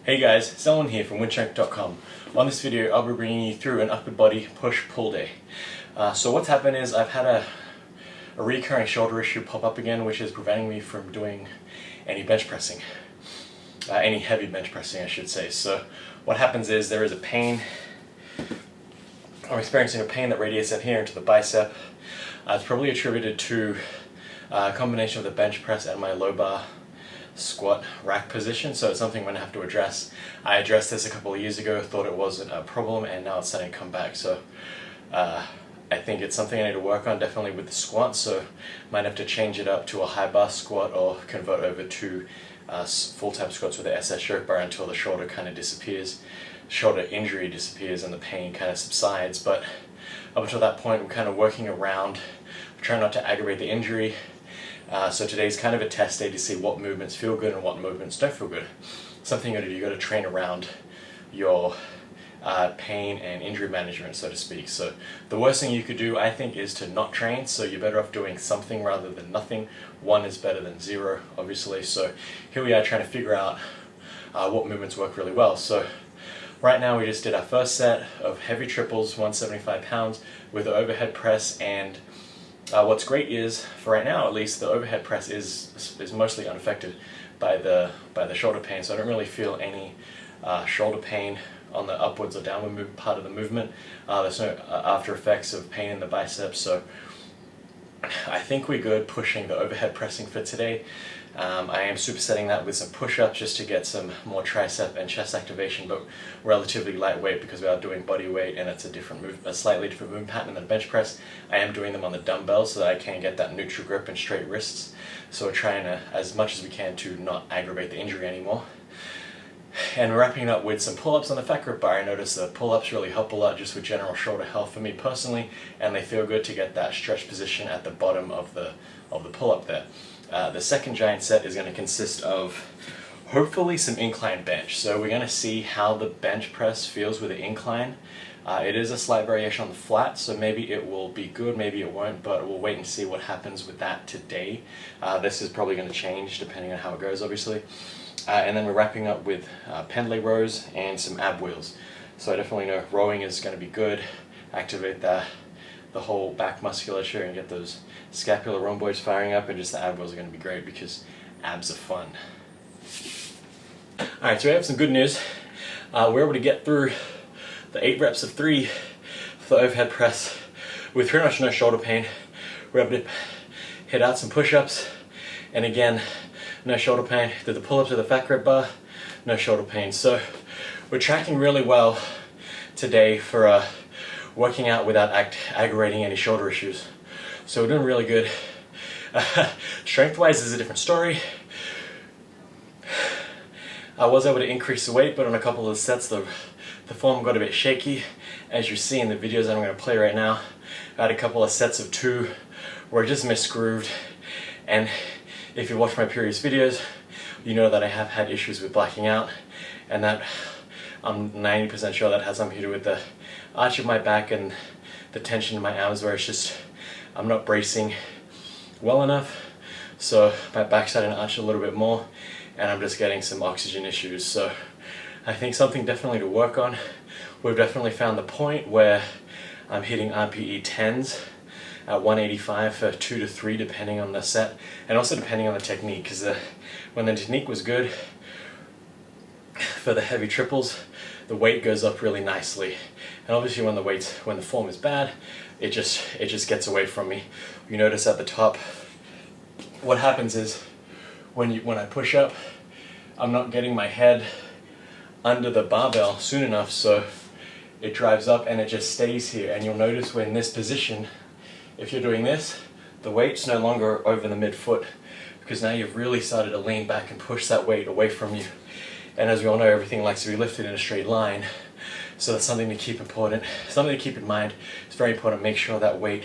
Hey guys, Selwyn here from WynnStrength.com. On this video I'll be bringing you through an upper body push-pull day. So what's happened is I've had a recurring shoulder issue pop up again, which is preventing me from doing any bench pressing. Any heavy bench pressing, I should say. So what happens is there is a pain. I'm experiencing a pain that radiates out here into the bicep. It's probably attributed to a combination of the bench press and my low bar squat rack position, so it's something I'm going to have to address. I addressed this a couple of years ago, thought it wasn't a problem, and now it's starting to come back. So I think it's something I need to work on, definitely with the squat, so might have to change it up to a high bar squat or convert over to full-time squats with the SS yoke bar until the shoulder kind of disappears, shoulder injury disappears and the pain kind of subsides. But up until that point I'm kind of working around, trying not to aggravate the injury. So today's kind of a test day to see what movements feel good and what movements don't feel good. Something you got to do, you got to train around your pain and injury management, so to speak. So the worst thing you could do, I think, is to not train. So you're better off doing something rather than nothing. One is better than zero, obviously. So here we are trying to figure out what movements work really well. So right now we just did our first set of heavy triples, 175 pounds with the overhead press, and what's great is, for right now at least, the overhead press is mostly unaffected by the shoulder pain, so I don't really feel any shoulder pain on the upwards or downward part of the movement. There's no after effects of pain in the biceps, so I think we're good pushing the overhead pressing for today. I am supersetting that with some push-ups just to get some more tricep and chest activation, but relatively lightweight because we are doing body weight and it's a slightly different movement pattern than bench press. I am doing them on the dumbbells so that I can get that neutral grip and straight wrists. So we're trying to, as much as we can, to not aggravate the injury anymore. And we're wrapping it up with some pull-ups on the fat grip bar. I noticed the pull-ups really help a lot just with general shoulder health for me personally, and they feel good to get that stretch position at the bottom of the pull-up there. The second giant set is going to consist of hopefully some incline bench. So we're going to see how the bench press feels with the incline. It is a slight variation on the flat, so maybe it will be good, maybe it won't, but we'll wait and see what happens with that today. This is probably going to change depending on how it goes, obviously. And then we're wrapping up with pendlay rows and some ab wheels. So I definitely know rowing is going to be good, activate the whole back musculature and get those scapular rhomboids firing up, and just the ab wheels are going to be great because abs are fun. Alright, so we have some good news. We're able to get through the 8 reps of 3 for the overhead press with pretty much no shoulder pain. We're able to hit out some push-ups, and again, no shoulder pain. Did the pull-ups with the fat grip bar, no shoulder pain. So we're tracking really well today for working out without aggravating any shoulder issues. So we're doing really good. Strength-wise is a different story. I was able to increase the weight, but on a couple of sets the form got a bit shaky. As you see in the videos that I'm going to play right now, I had a couple of sets of 2 where I just misgrooved, and if you watch my previous videos, you know that I have had issues with blacking out, and that I'm 90% sure that has something to do with the arch of my back and the tension in my arms, where it's just I'm not bracing well enough, so my back's starting to arch a little bit more, and I'm just getting some oxygen issues. So I think something definitely to work on. We've definitely found the point where I'm hitting RPE 10s at 185 for 2 to 3 depending on the set, and also depending on the technique, because when the technique was good for the heavy triples, the weight goes up really nicely, and obviously when the form is bad, it just gets away from me. You notice at the top what happens is when I push up, I'm not getting my head under the barbell soon enough, so it drives up and it just stays here. And you'll notice when in this position, if you're doing this, the weight's no longer over the midfoot, because now you've really started to lean back and push that weight away from you. And as we all know, everything likes to be lifted in a straight line, so that's something to keep in mind. It's very important to make sure that weight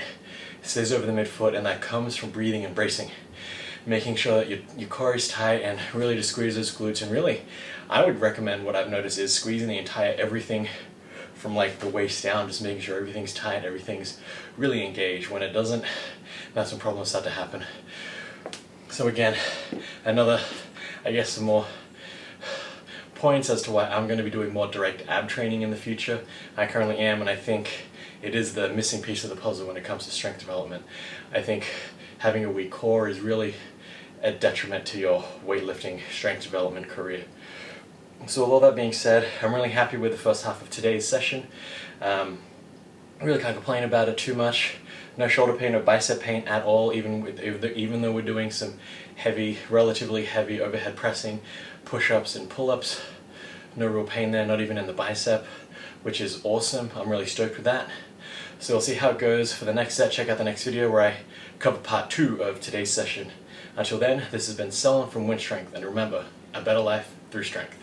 stays over the midfoot, and that comes from breathing and bracing, making sure that your core is tight and really just squeeze those glutes. And really, I would recommend, what I've noticed is squeezing the entire everything from like the waist down, just making sure everything's tight, everything's really engaged. When it doesn't, that's when problems start to happen. So again, another, I guess, some more points as to why I'm going to be doing more direct ab training in the future. I currently am, and I think it is the missing piece of the puzzle when it comes to strength development. I think having a weak core is really a detriment to your weightlifting strength development career. So with all that being said, I'm really happy with the first half of today's session. I really can't complain about it too much. No shoulder pain or bicep pain at all, even though we're doing some relatively heavy overhead pressing, push-ups and pull-ups. No real pain there, not even in the bicep, which is awesome. I'm really stoked with that. So we'll see how it goes for the next set. Check out the next video where I cover part 2 of today's session. Until then, this has been Selwyn from WynnStrength, and remember, a better life through strength.